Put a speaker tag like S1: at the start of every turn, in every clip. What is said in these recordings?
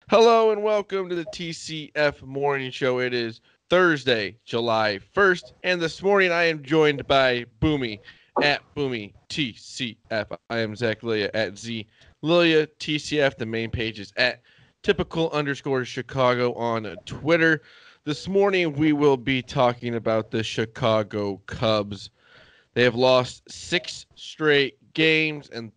S1: Hello and welcome to the TCF Morning Show. It is Thursday, July 1st, and this morning I am joined by Boomy at Boomy TCF. I am Zach Lilia at Z Lilia TCF. The main page is at typical_Chicago on Twitter. This morning we will be talking about the Chicago Cubs. They have lost 6 straight games, and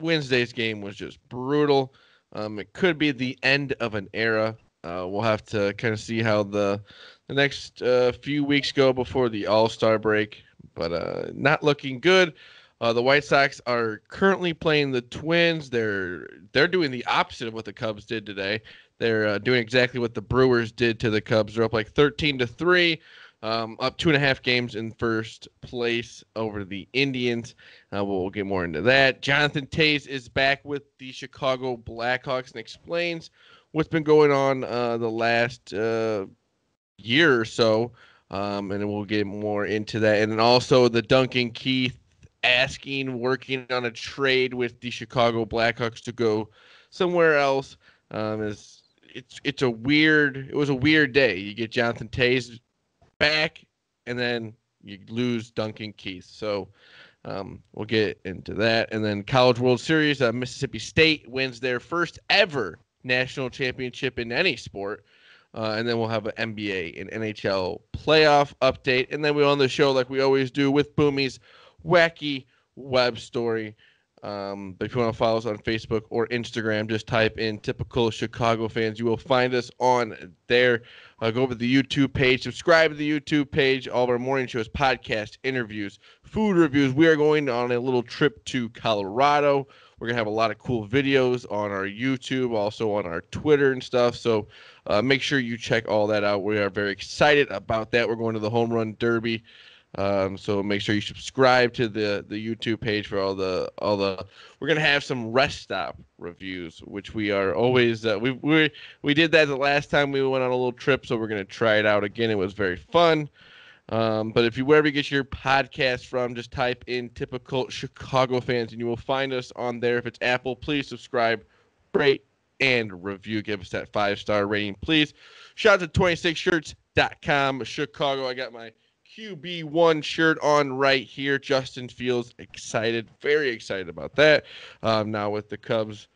S1: Wednesday's game was just brutal. It could be the end of an era. We'll have to kind of see how the next few weeks go before the All-Star break, but not looking good. The White Sox are currently playing the Twins. They're doing the opposite of what the Cubs did today. They're doing exactly what the Brewers did to the Cubs. They're up like 13-3. Up 2.5 games in first place over the Indians. We'll get more into that. Jonathan Toews is back with the Chicago Blackhawks and explains what's been going on the last year or so. And then we'll get more into that. And then also the Duncan Keith working on a trade with the Chicago Blackhawks to go somewhere else. It was a weird day. You get Jonathan Toews back, and then you lose Duncan Keith. So we'll get into that. And then College World Series, Mississippi State wins their first ever national championship in any sport. And then we'll have an NBA and NHL playoff update. And then we'll on the show like we always do with Boomys Wacky Web Story. But if you want to follow us on Facebook or Instagram, just type in Typical Chicago Fans. You will find us on there. Go over to the YouTube page. Subscribe to the YouTube page. All of our morning shows, podcasts, interviews, food reviews. We are going on a little trip to Colorado. We're going to have a lot of cool videos on our YouTube, also on our Twitter and stuff. So make sure you check all that out. We are very excited about that. We're going to the Home Run Derby. So make sure you subscribe to the YouTube page for all the we're gonna have some rest stop reviews, which we are always we did that the last time we went on a little trip, so we're gonna try it out again. It was very fun. But if you wherever you get your podcast from, just type in Typical Chicago Fans and you will find us on there. If it's Apple, please subscribe, rate, and review. Give us that 5-star rating, please. Shout out to 26shirts.com Chicago. I got my QB1 shirt on right here. Justin Fields excited, very excited about that. Now with the Cubs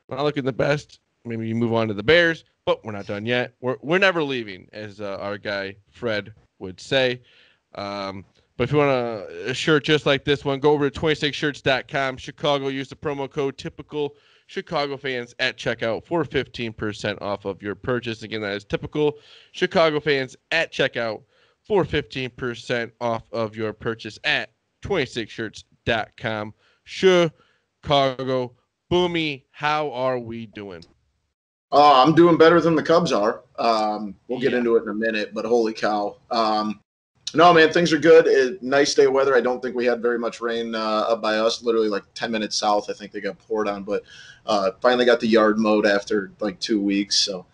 S1: not looking the best, maybe you move on to the Bears, but we're not done yet. We're never leaving, as our guy Fred would say. But if you want a shirt just like this one, go over to 26shirts.com Chicago. Use the promo code Typical Chicago Fans at checkout for 15% off of your purchase. Again, that is Typical Chicago Fans at checkout for 15% off of your purchase at 26shirts.com. Chicago. Boomy, how are we doing?
S2: I'm doing better than the Cubs are. We'll get into it in a minute, but holy cow. No, man, things are good. Nice day of weather. I don't think we had very much rain up by us, literally like 10 minutes south. I think they got poured on, but finally got the yard mowed after like 2 weeks. So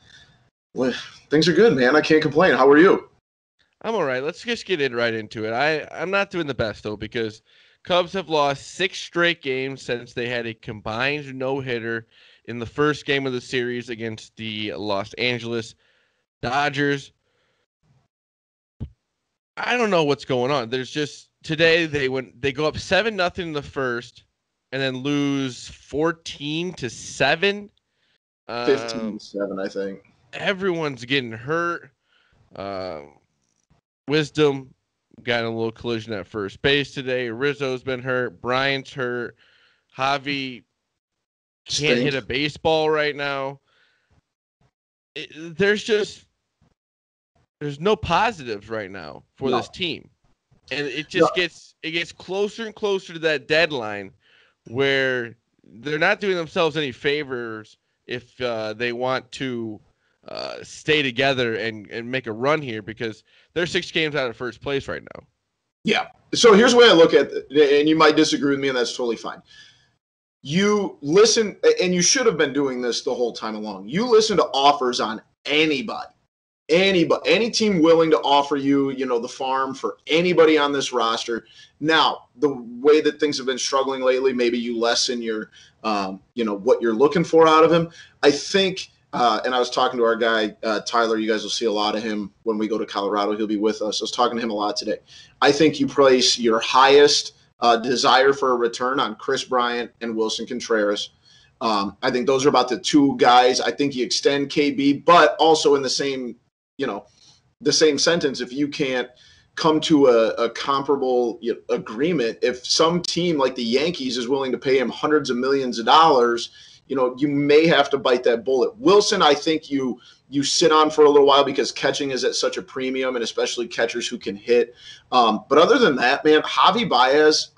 S2: things are good, man. I can't complain. How are you?
S1: I'm all right. Let's just get right into it. I'm not doing the best, though, because Cubs have lost 6 straight games since they had a combined no-hitter in the first game of the series against the Los Angeles Dodgers. I don't know what's going on. There's just today they go up 7-0 in the first and then lose 14-7.
S2: 15-7, I think.
S1: Everyone's getting hurt. Wisdom got in a little collision at first base today. Rizzo's been hurt. Bryant's hurt. Javi can't hit a baseball right now. There's no positives right now for this team. And it just gets closer and closer to that deadline where they're not doing themselves any favors if they want to stay together and make a run here, because they're 6 games out of first place right now.
S2: Yeah. So here's the way I look at it, and you might disagree with me, and that's totally fine. You listen, and you should have been doing this the whole time along. You listen to offers on anybody, any team willing to offer you, the farm for anybody on this roster. Now, the way that things have been struggling lately, maybe you lessen your, what you're looking for out of him. I think, and I was talking to our guy, Tyler. You guys will see a lot of him when we go to Colorado. He'll be with us. I was talking to him a lot today. I think you place your highest desire for a return on Chris Bryant and Wilson Contreras. I think those are about the two guys. I think you extend KB, but also in the same sentence, if you can't come to a comparable agreement, if some team like the Yankees is willing to pay him hundreds of millions of dollars, you may have to bite that bullet. Wilson, I think you sit on for a little while because catching is at such a premium, and especially catchers who can hit. But other than that, man, Javi Baez,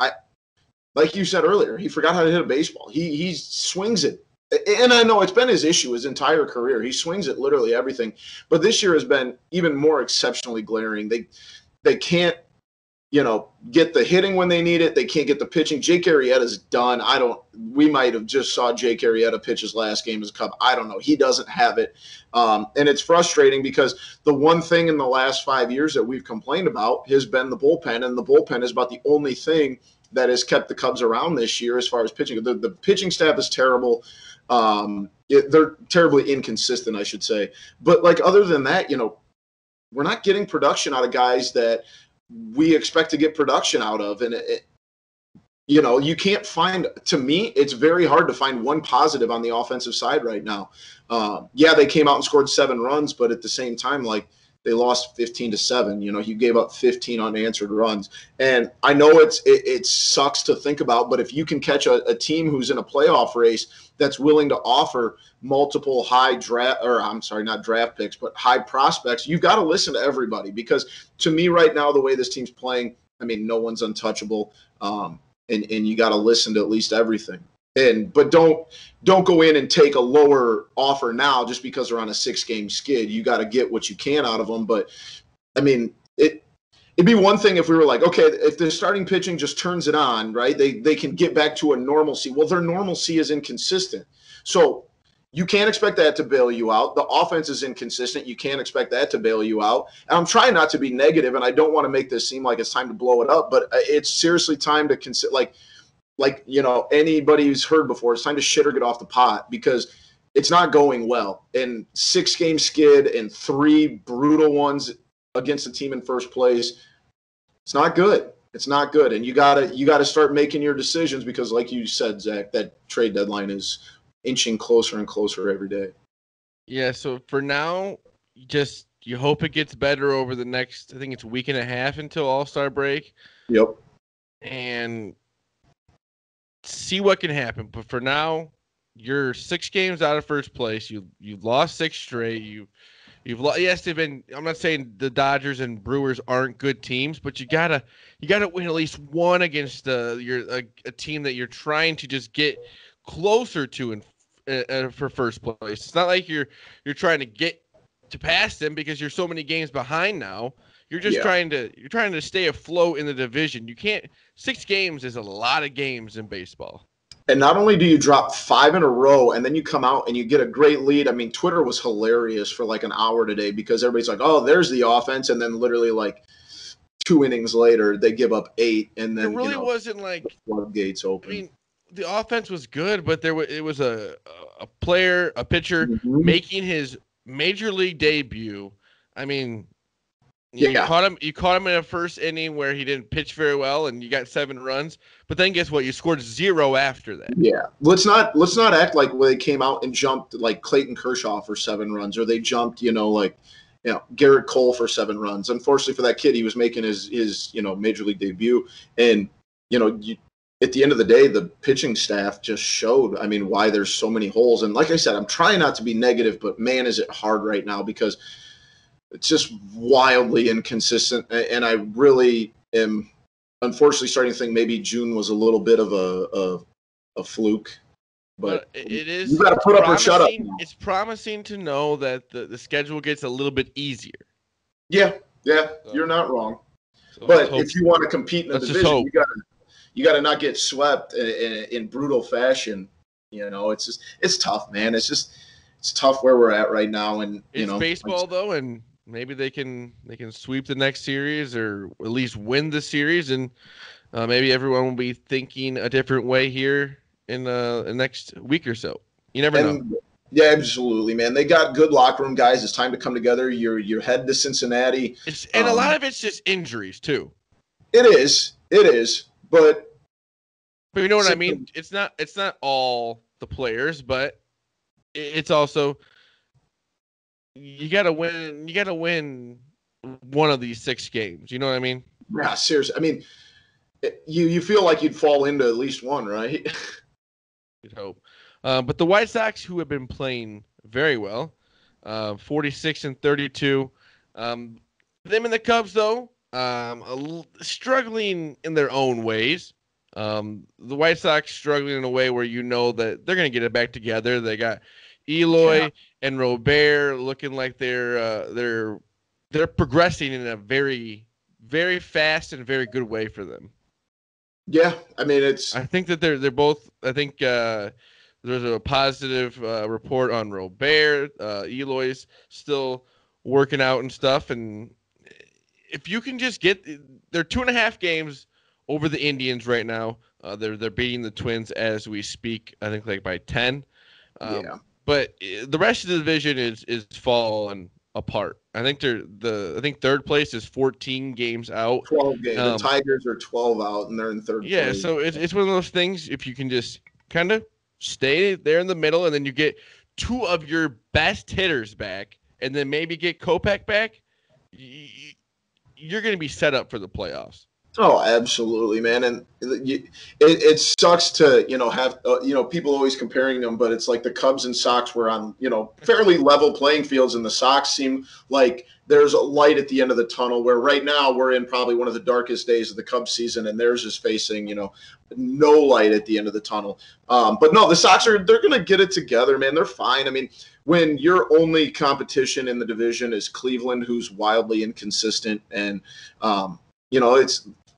S2: like you said earlier, he forgot how to hit a baseball. He swings it. And I know it's been his issue his entire career. He swings at literally everything. But this year has been even more exceptionally glaring. They can't, get the hitting when they need it. They can't get the pitching. Jake Arrieta's done. We might have just saw Jake Arrieta pitch his last game as a Cub. I don't know. He doesn't have it. And it's frustrating because the one thing in the last 5 years that we've complained about has been the bullpen. And the bullpen is about the only thing that has kept the Cubs around this year as far as pitching. The pitching staff is terrible. They're terribly inconsistent, I should say. But other than that, we're not getting production out of guys that we expect to get production out of. And you can't find, to me, it's very hard to find one positive on the offensive side right now. They came out and scored 7 runs, but at the same time, they lost 15-7. You gave up 15 unanswered runs. And I know it sucks to think about, but if you can catch a team who's in a playoff race that's willing to offer multiple high not draft picks, but high prospects, you've got to listen to everybody. Because to me right now, the way this team's playing, no one's untouchable. And you got to listen to at least everything. But don't go in and take a lower offer now just because they're on a 6-game skid. You got to get what you can out of them. But it'd be one thing if we were like, okay, if the starting pitching just turns it on, right? They can get back to a normalcy. Well, their normalcy is inconsistent, so you can't expect that to bail you out. The offense is inconsistent. You can't expect that to bail you out. And I'm trying not to be negative, and I don't want to make this seem like it's time to blow it up, but it's seriously time to consider, anybody who's heard before, it's time to shit or get off the pot, because it's not going well. And 6-game skid and 3 brutal ones against the team in first place, it's not good. It's not good. And you gotta start making your decisions, because like you said, Zach, that trade deadline is inching closer and closer every day.
S1: Yeah, so for now, you hope it gets better over the next, I think it's a week and a half until All-Star break.
S2: Yep.
S1: And see what can happen. But for now, you're 6 games out of first place. You've lost 6 straight. You've lost. Yes, they've been. I'm not saying the Dodgers and Brewers aren't good teams, but you gotta win at least one against a team that you're trying to just get closer to for first place. It's not like you're trying to get to pass them because you're so many games behind now. You're just trying to stay afloat in the division. You can't. 6 games is a lot of games in baseball.
S2: And not only do you drop 5 in a row and then you come out and you get a great lead. Twitter was hilarious for an hour today, because everybody's like, oh, there's the offense. And then literally 2 innings later, they give up 8. And then
S1: it really wasn't like
S2: floodgates open.
S1: The offense was good, but it was a pitcher making his major league debut. You caught him in a first inning where he didn't pitch very well, and you got 7 runs. But then guess what? You scored 0 after that.
S2: Yeah, let's not act like they came out and jumped Clayton Kershaw for 7 runs, or they jumped Garrett Cole for 7 runs. Unfortunately for that kid, he was making his major league debut, and at the end of the day, the pitching staff just showed, why there's so many holes. And like I said, I'm trying not to be negative, but man, is it hard right now, because it's just wildly inconsistent. And I really am unfortunately starting to think maybe June was a little bit of a fluke. But
S1: it is.
S2: You got to put up or shut up.
S1: It's promising to know that the schedule gets a little bit easier.
S2: Yeah, you're not wrong. But if you want to compete in the division, you got to not get swept in brutal fashion. It's tough, man. It's tough where we're at right now, and
S1: it's baseball though, and maybe they can sweep the next series or at least win the series, and maybe everyone will be thinking a different way here in the next week or so. You never know.
S2: Yeah, absolutely, man. They got good locker room guys. It's time to come together. You're headed to Cincinnati.
S1: And a lot of it's just injuries too.
S2: It is, but
S1: you know what I mean? It's not all the players, but it's also you got to win. You got to win one of these 6 games. You know what I mean?
S2: Yeah, seriously. I mean, you feel like you'd fall into at least one, right?
S1: You'd hope. But the White Sox, who have been playing very well, 46 and 32. Them and the Cubs, though, struggling in their own ways. The White Sox struggling in a way where you know that they're going to get it back together. They got Eloy and Robert looking like they're progressing in a very, very fast and very good way for them.
S2: Yeah, I mean
S1: I think that they're both. I think there's a positive report on Robert. Eloy's still working out and stuff, and if you can just get, they're 2.5 games over the Indians right now. They're beating the Twins as we speak. I think like by 10. But the rest of the division is falling apart. I think third place is 14 games out.
S2: 12 games. The Tigers are 12 out, and they're in third place.
S1: Yeah, so it's one of those things. If you can just kind of stay there in the middle, and then you get 2 of your best hitters back, and then maybe get Kopech back, you're going to be set up for the playoffs.
S2: Oh, absolutely, man. And it sucks to, have, people always comparing them, but it's like the Cubs and Sox were on, fairly level playing fields, and the Sox seem like there's a light at the end of the tunnel, where right now we're in probably one of the darkest days of the Cubs season, and theirs is facing, no light at the end of the tunnel. But no, the Sox they're going to get it together, man. They're fine. I mean, when your only competition in the division is Cleveland, who's wildly inconsistent, and,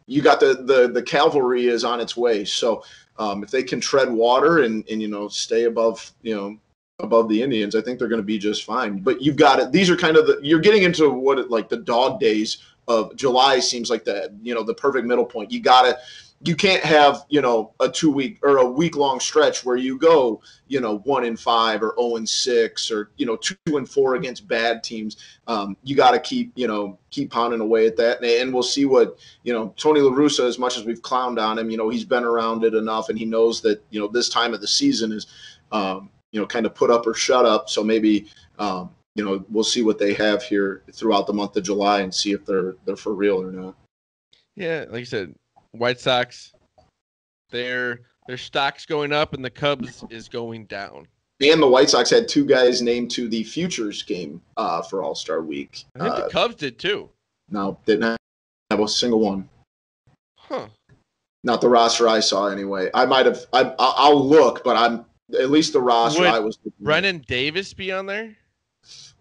S2: you got the cavalry is on its way. So if they can tread water and stay above the Indians, I think they're going to be just fine. But you've got it. These are kind of you're getting into like the dog days of July seems like the perfect middle point. You can't have, a 2-week or a week-long stretch where you go, 1-5 or 0-6 or, 2-4 against bad teams. You got to keep pounding away at that. And we'll see what, Tony La Russa, as much as we've clowned on him, he's been around it enough, and he knows that, this time of the season is, kind of put up or shut up. So maybe, we'll see what they have here throughout the month of July and see if they're for real or not.
S1: Yeah, like you said, White Sox, their stock's going up, and the Cubs is going down.
S2: And the White Sox had 2 guys named to the Futures game for All-Star Week.
S1: I think the Cubs did too.
S2: No, didn't have a single one.
S1: Huh.
S2: Not the roster I saw anyway. I might have. I'll look, but I'm at least the roster I was.
S1: Brennan Davis be on there?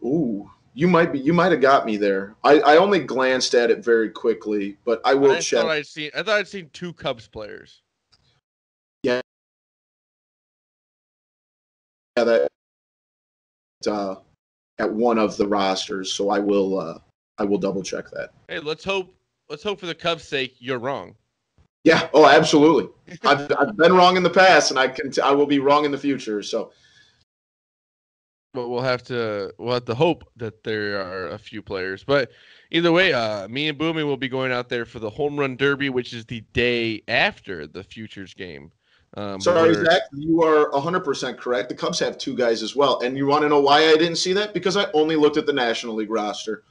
S2: Ooh. You might have got me there. I only glanced at it very quickly, but I will check.
S1: I thought I'd seen 2 Cubs players.
S2: Yeah. Yeah, that at one of the rosters, so I will double check that.
S1: Hey, let's hope for the Cubs' sake you're wrong.
S2: Yeah, oh, absolutely. I've been wrong in the past, and I will be wrong in the future, so.
S1: But we'll have to hope that there are a few players. But either way, me and Boomy will be going out there for the Home Run Derby, which is the day after the Futures game.
S2: Sorry, Zach, you are 100% correct. The Cubs have 2 guys as well. And you want to know why I didn't see that? Because I only looked at the National League roster.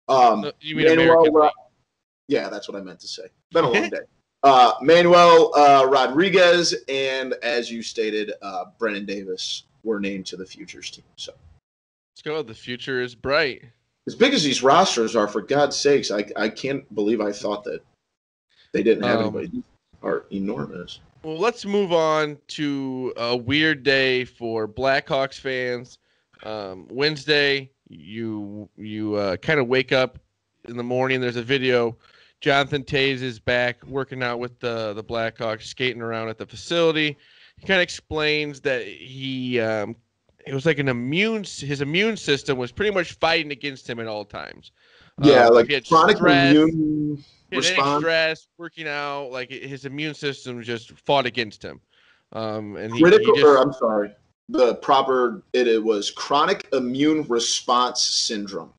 S1: You mean American League?
S2: Yeah, that's what I meant to say. Been a long day. Manuel Rodriguez and, as you stated, Brennan Davis were named to the Futures team. So
S1: let's go. The future is bright.
S2: As big as these rosters are, for God's sakes, I can't believe I thought that they didn't have anybody. These are enormous.
S1: Well, let's move on to a weird day for Blackhawks fans. Wednesday, you kind of wake up in the morning. There's a video. Jonathan Toews is back working out with the Blackhawks, skating around at the facility. He kind of explains that he it was like his immune system was pretty much fighting against him at all times.
S2: Yeah,
S1: If
S2: like
S1: he had
S2: chronic
S1: stress,
S2: immune
S1: he had any
S2: response.
S1: stress, working out, like his immune system just fought against him. And he
S2: Critical, or
S1: just
S2: I'm sorry, the proper it was chronic immune response syndrome.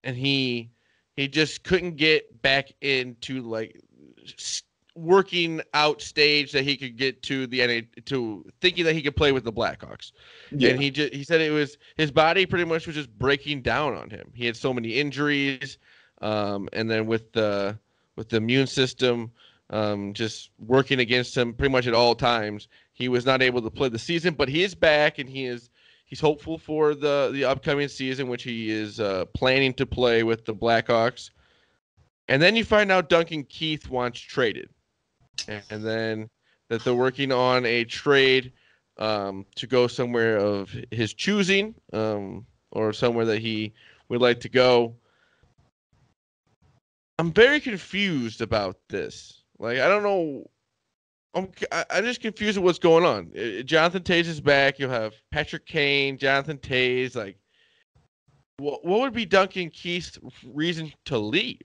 S1: and he just couldn't get back into like working out stage that he could get to the NA to thinking that he could play with the Blackhawks.
S2: Yeah,
S1: And he said it was his body pretty much was just breaking down on him. He had so many injuries, and then with the immune system just working against him pretty much at all times, he was not able to play the season. But he is back, and he's hopeful for the upcoming season, which he is planning to play with the Blackhawks. And then you find out Duncan Keith wants traded, and then that they're working on a trade to go somewhere of his choosing, or somewhere that he would like to go. I'm very confused about this. Like, I don't know. I'm just confused with what's going on. Jonathan Toews is back. You'll have Patrick Kane, Jonathan Toews. Like, what would be Duncan Keith's reason to leave?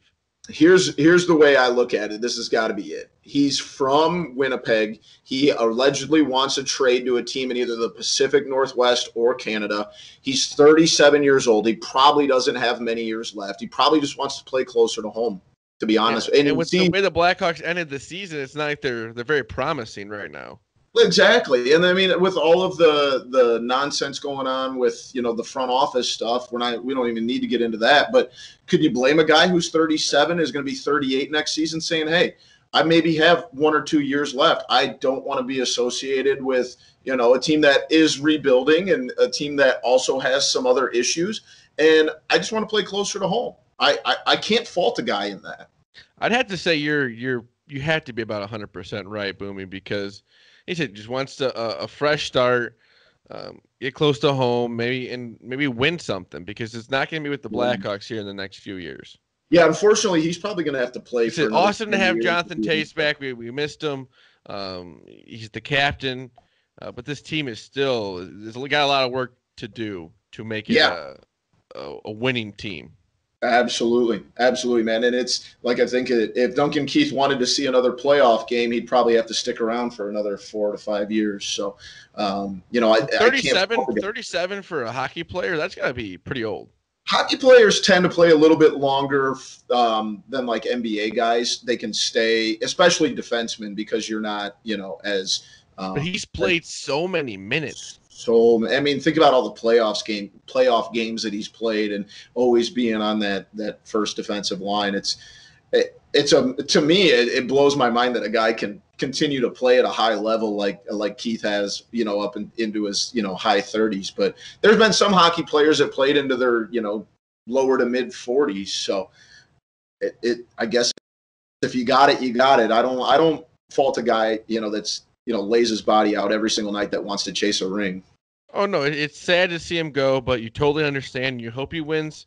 S2: Here's the way I look at it. This has got to be it. He's from Winnipeg. He allegedly wants a trade to a team in either the Pacific Northwest or Canada. He's 37 years old. He probably doesn't have many years left. He probably just wants to play closer to home, to be honest.
S1: Yeah. And with the way the Blackhawks ended the season, it's not like they're very promising right now.
S2: Exactly. And I mean, with all of the nonsense going on with, the front office stuff, we don't even need to get into that. But could you blame a guy who's 37 is going to be 38 next season saying, hey, I maybe have 1 or 2 years left. I don't want to be associated with, a team that is rebuilding and a team that also has some other issues. And I just want to play closer to home. I can't fault a guy in that.
S1: I'd have to say you have to be about 100% right, Boomy, because he said just wants a fresh start, get close to home, maybe win something, because it's not going to be with the Blackhawks here in the next few years.
S2: Yeah, unfortunately, he's probably going to have to play.
S1: It's awesome to have Jonathan Toews back. We missed him. He's the captain, but this team is there's got a lot of work to do to make it a winning team.
S2: Absolutely, man. And it's like, I think if Duncan Keith wanted to see another playoff game, he'd probably have to stick around for another 4 to 5 years. So,
S1: 37 for a hockey player, that's got to be pretty old.
S2: Hockey players tend to play a little bit longer than like NBA guys. They can stay, especially defensemen, because you're not, as.
S1: But he's played so many minutes.
S2: So, I mean, think about all the playoff games that he's played, and always being on that first defensive line. To me, it blows my mind that a guy can continue to play at a high level like Keith has, up into his, high 30s. But there's been some hockey players that played into their, lower to mid 40s. So I guess if you got it, you got it. I don't fault a guy, that's, lays his body out every single night that wants to chase a ring.
S1: Oh no, it's sad to see him go, but you totally understand. You hope he wins.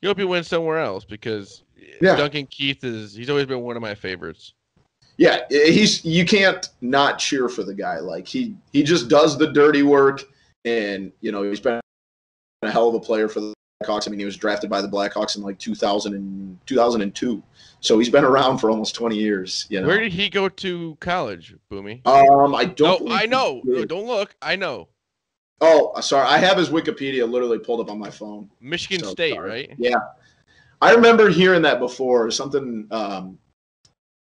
S1: You hope he wins somewhere else, because Duncan Keith he's always been one of my favorites. Yeah,
S2: you can't not cheer for the guy. Like he just does the dirty work, and he's been a hell of a player for the Blackhawks. I mean, he was drafted by the Blackhawks in like 2002. So he's been around for almost 20 years.
S1: Where did he go to college, Boomy?
S2: I don't.
S1: No, I know. No, don't look. I know.
S2: Oh, sorry. I have his Wikipedia literally pulled up on my phone.
S1: Michigan State, right?
S2: Yeah. I remember hearing that before. Something,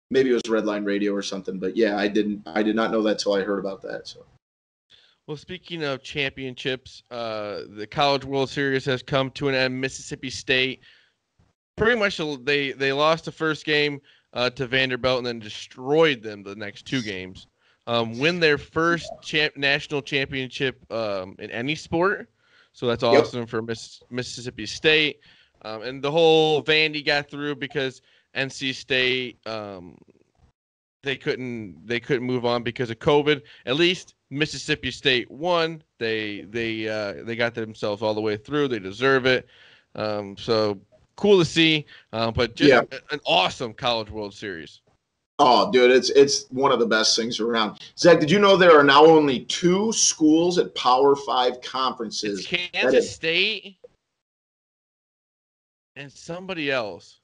S2: maybe it was Redline Radio or something. But yeah, I did not know that till I heard about that. So.
S1: Well, speaking of championships, the College World Series has come to an end. Mississippi State, pretty much they lost the first game to Vanderbilt and then destroyed them the next 2 games. Win their first national championship in any sport. So that's awesome for Mississippi State. And the whole Vandy got through because NC State they couldn't move on because of COVID. At least Mississippi State won. They got themselves all the way through. They deserve it. So cool to see. But just an awesome College World Series.
S2: Oh, dude, it's one of the best things around. Zach, did you know there are now only 2 schools at Power 5
S1: It's
S2: conferences
S1: Kansas State and somebody else.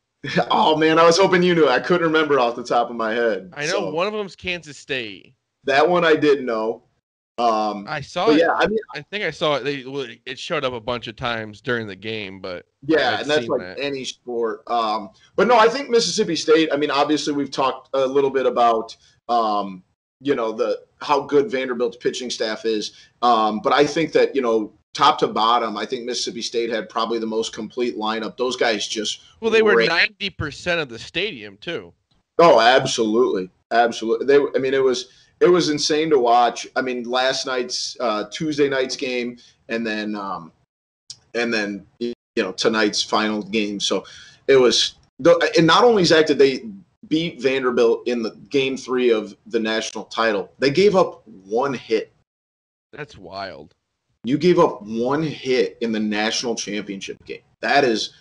S2: Oh man, I was hoping you knew. I couldn't remember off the top of my head.
S1: I know one of them's Kansas State.
S2: That one I did know.
S1: I saw
S2: but
S1: it.
S2: yeah, I mean,
S1: I think I saw it. It showed up a bunch of times during the game, but
S2: yeah,
S1: I'd
S2: and that's
S1: seen
S2: like
S1: that.
S2: any sport. But no, I think Mississippi State. I mean, obviously we've talked a little bit about the how good Vanderbilt's pitching staff is. But I think that top to bottom, I think Mississippi State had probably the most complete lineup. Those guys just
S1: they were 90% of the stadium too.
S2: Oh, absolutely, absolutely. I mean, it was insane to watch. I mean, last night's Tuesday night's game, and then tonight's final game. So it was, and not only Zach did they beat Vanderbilt in the game 3 of the national title, they gave up 1 hit.
S1: That's wild.
S2: You gave up 1 hit in the national championship game. That is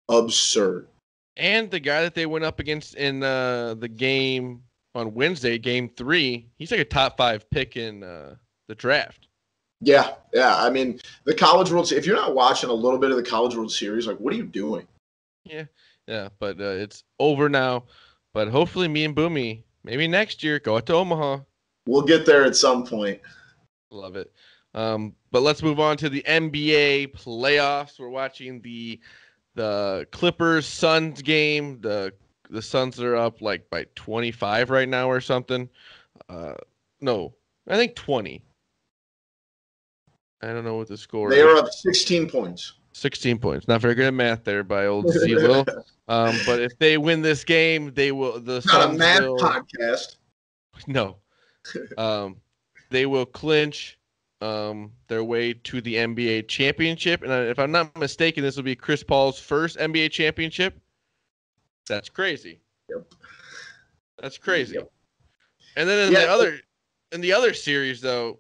S2: absurd.
S1: And the guy that they went up against in the game on Wednesday, game 3, he's like a top 5 pick in the draft.
S2: Yeah. I mean, the College World. If you're not watching a little bit of the College World Series, like, what are you doing?
S1: Yeah. But it's over now. But hopefully, me and Boomy, maybe next year, go out to Omaha.
S2: We'll get there at some point.
S1: Love it. But let's move on to the NBA playoffs. We're watching the Clippers Suns game. The Suns are up like by 25 right now or something. No, I think 20. I don't know what the score is.
S2: They are up 16 points.
S1: 16 points. Not very good at math there by old Z-Lil. But if they win this game, they will. The
S2: Not
S1: Suns
S2: a math
S1: will,
S2: podcast.
S1: No. They will clinch their way to the NBA championship. And if I'm not mistaken, this will be Chris Paul's first NBA championship. That's crazy.
S2: Yep.
S1: That's crazy.
S2: Yep.
S1: And then in the other series, though,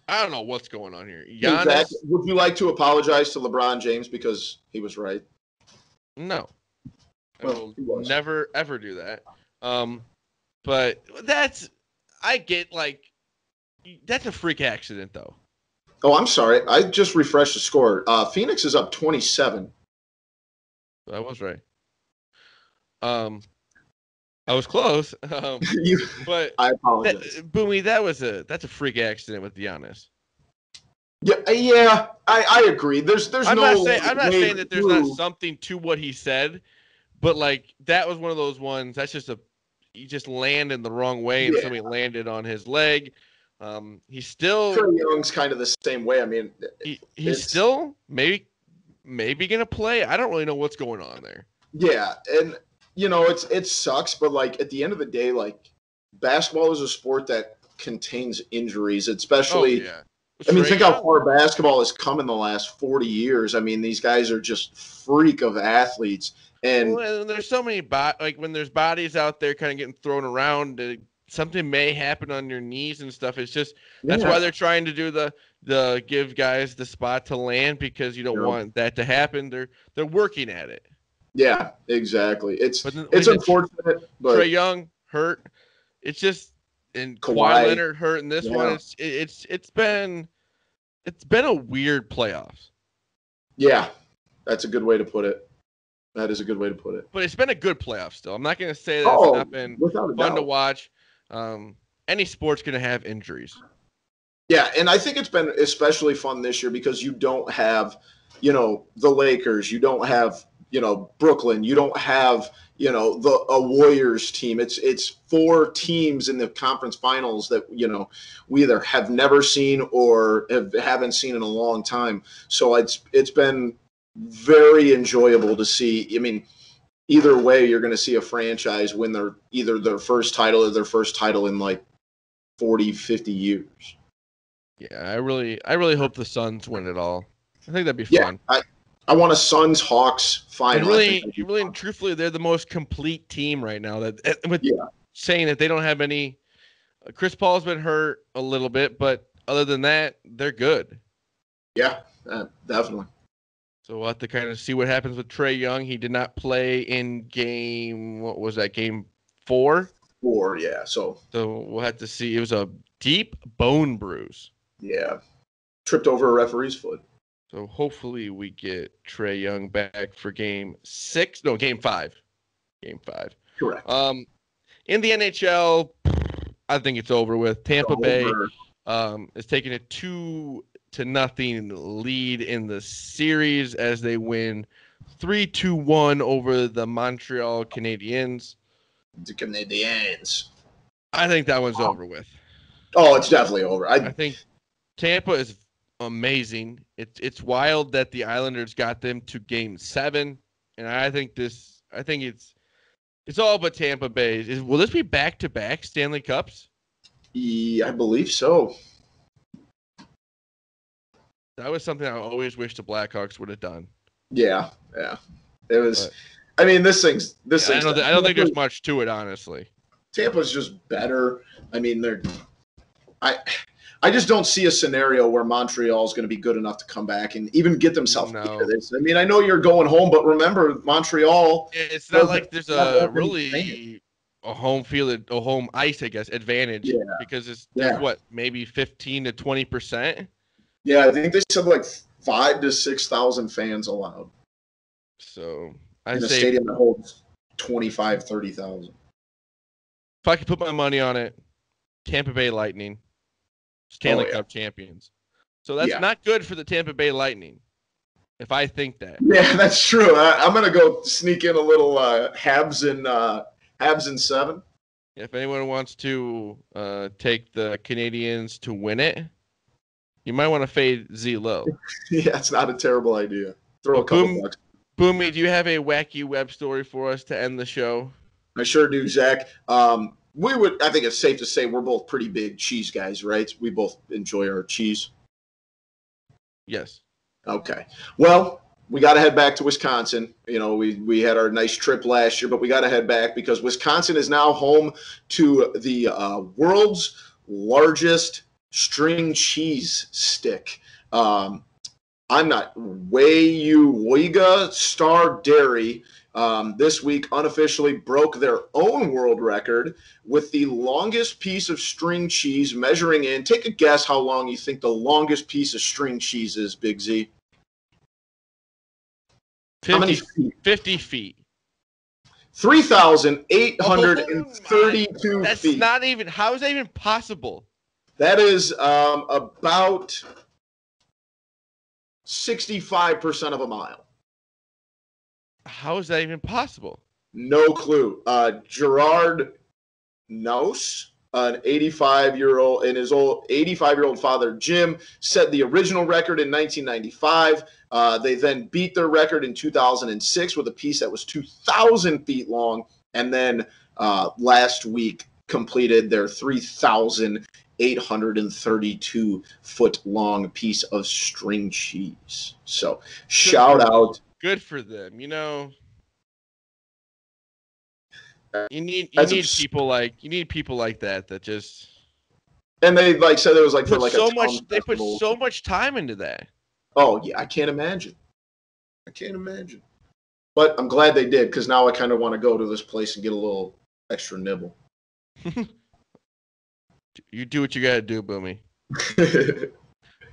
S1: I don't know what's going on here. Giannis,
S2: Zach, would you like to apologize to LeBron James because he was right?
S1: No.
S2: Well,
S1: I will never, ever do that. But that's a freak accident, though.
S2: Oh, I'm sorry. I just refreshed the score. Phoenix is up 27.
S1: I was right. I was close. But
S2: I apologize.
S1: Boomy, that's a freak accident with Giannis.
S2: Yeah, I agree. I'm
S1: not saying that there's not something to what he said, but like that was one of those ones. That's just he just landed the wrong way, and somebody landed on his leg. He's still.
S2: Trae Young's kind of the same way. I mean,
S1: he's still maybe gonna play. I don't really know what's going on there.
S2: Yeah, and it sucks, but like at the end of the day, like basketball is a sport that contains injuries, especially. Oh, yeah. I mean, think how far basketball has come in the last 40 years. I mean, these guys are just freak of athletes. And
S1: there's so many when there's bodies out there kind of getting thrown around, something may happen on your knees and stuff. It's just that's why they're trying to do the give guys the spot to land, because you don't want that to happen. They're working at it.
S2: Yeah, exactly. It's unfortunate. But
S1: Trae Young hurt. It's just and Kawhi Leonard hurt in this one. It's been a weird playoffs. Yeah,
S2: that's a good way to put it. That is a good way to put it.
S1: But it's been a good playoff still. I'm not going to say that it's not been fun to watch. Any sport's going to have injuries.
S2: Yeah, and I think it's been especially fun this year because you don't have, the Lakers. You don't have, Brooklyn. You don't have, a Warriors team. It's 4 teams in the conference finals that, we either have never seen or haven't seen in a long time. So it's been very enjoyable to see. I mean, either way, you're going to see a franchise win either their first title or their first title in like 40, 50 years.
S1: Yeah, I really hope the Suns win it all. I think that'd be fun.
S2: I want a Suns-Hawks final.
S1: And really and truthfully, they're the most complete team right now. Saying that they don't have any. Chris Paul's been hurt a little bit, but other than that, they're good.
S2: Yeah, definitely.
S1: So we'll have to kind of see what happens with Trae Young. He did not play in game 4 4?
S2: 4, yeah. So
S1: we'll have to see. It was a deep bone bruise.
S2: Yeah. Tripped over a referee's foot.
S1: So hopefully we get Trae Young back for game 6. No, game 5. Game 5.
S2: Correct.
S1: In the NHL, I think it's over with. Tampa Bay is taking a 2-0 lead in the series as they win 3-1 over the Montreal Canadiens.
S2: The Canadians.
S1: I think that one's over with.
S2: Oh, it's definitely over. I
S1: think Tampa is amazing. It's wild that the Islanders got them to game 7, and I think it's all but Tampa Bay. Will this be back-to-back Stanley Cups?
S2: Yeah, I believe so.
S1: That was something I always wish the Blackhawks would have done.
S2: Yeah. It was. I mean, this thing's.
S1: I don't think there's much to it, honestly.
S2: Tampa's just better. I mean, I just don't see a scenario where Montreal is going to be good enough to come back and even get themselves into this. I mean, I know you're going home, but remember, Montreal.
S1: It's not like there's a home ice, I guess, advantage because there's what, maybe 15 to 20%.
S2: Yeah, I think they said like 5,000 to 6,000 fans allowed.
S1: So
S2: in a stadium that holds 25,000, 30,000.
S1: If I could put my money on it, Tampa Bay Lightning, Stanley Cup champions. So that's not good for the Tampa Bay Lightning, if I think that.
S2: Yeah, that's true. I'm going to go sneak in a little Habs in 7.
S1: If anyone wants to take the Canadians to win it, you might want to fade Z-Lo.
S2: Yeah, it's not a terrible idea. Throw a couple bucks.
S1: Boomy, do you have a wacky web story for us to end the show?
S2: I sure do, Zach. I think it's safe to say we're both pretty big cheese guys, right? We both enjoy our cheese.
S1: Yes.
S2: Okay. Well, we got to head back to Wisconsin. You know, we had our nice trip last year, but we got to head back because Wisconsin is now home to the world's largest string cheese stick. I'm not Wayuiga Star Dairy. This week unofficially broke their own world record with the longest piece of string cheese measuring in. Take a guess how long you think the longest piece of string cheese is, Big Z.
S1: 50 feet.
S2: 3,832
S1: That's
S2: feet.
S1: Not even. How is that even possible?
S2: That is about 65% of a mile.
S1: How is that even possible?
S2: No clue. Gerard Nose, an 85-year-old, and his 85-year-old father, Jim, set the original record in 1995. They then beat their record in 2006 with a piece that was 2,000 feet long, and then last week completed their 3,832-foot-long piece of string cheese. So shout out.
S1: Good for them. You know, you need people like that just.
S2: And they said it was for
S1: so much. They put so much time into that.
S2: Oh yeah, I can't imagine. But I'm glad they did because now I kind of want to go to this place and get a little extra nibble.
S1: You do what you gotta do, Boomy.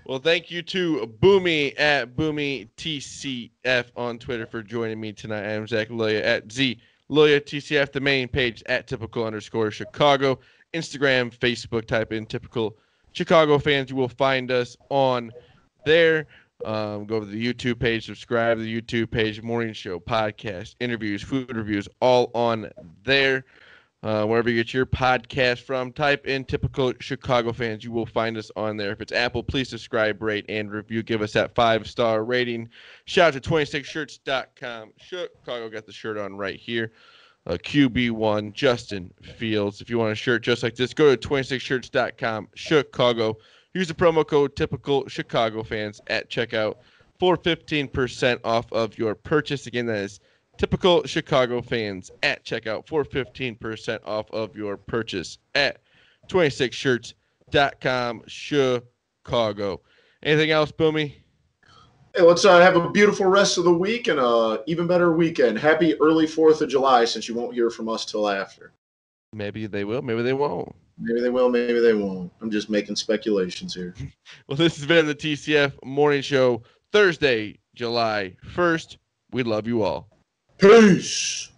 S1: Well, thank you to Boomy at Boomy TCF on Twitter for joining me tonight. I am Zach Loya at Z-Loya TCF, the main page at typical_Chicago. Instagram, Facebook, type in typical Chicago fans. You will find us on there. Go to the YouTube page, subscribe to the YouTube page, morning show, podcast, interviews, food reviews, all on there. Wherever you get your podcast from, type in typical Chicago fans. You will find us on there. If it's Apple, please subscribe, rate, and review. Give us that 5-star rating. Shout out to 26shirts.com. Chicago got the shirt on right here. QB1, Justin Fields. If you want a shirt just like this, go to 26shirts.com. Chicago. Use the promo code typical Chicago fans at checkout for 15% off of your purchase. Again, that is typical Chicago fans at checkout for 15% off of your purchase at 26shirts.com. Chicago. Anything else, Boomy?
S2: Hey, let's have a beautiful rest of the week and an even better weekend. Happy early 4th of July, since you won't hear from us till after.
S1: Maybe they will. Maybe they won't.
S2: Maybe they will. Maybe they won't. I'm just making speculations here.
S1: Well, this has been the TCF Morning Show, Thursday, July 1st. We love you all.
S2: Peace.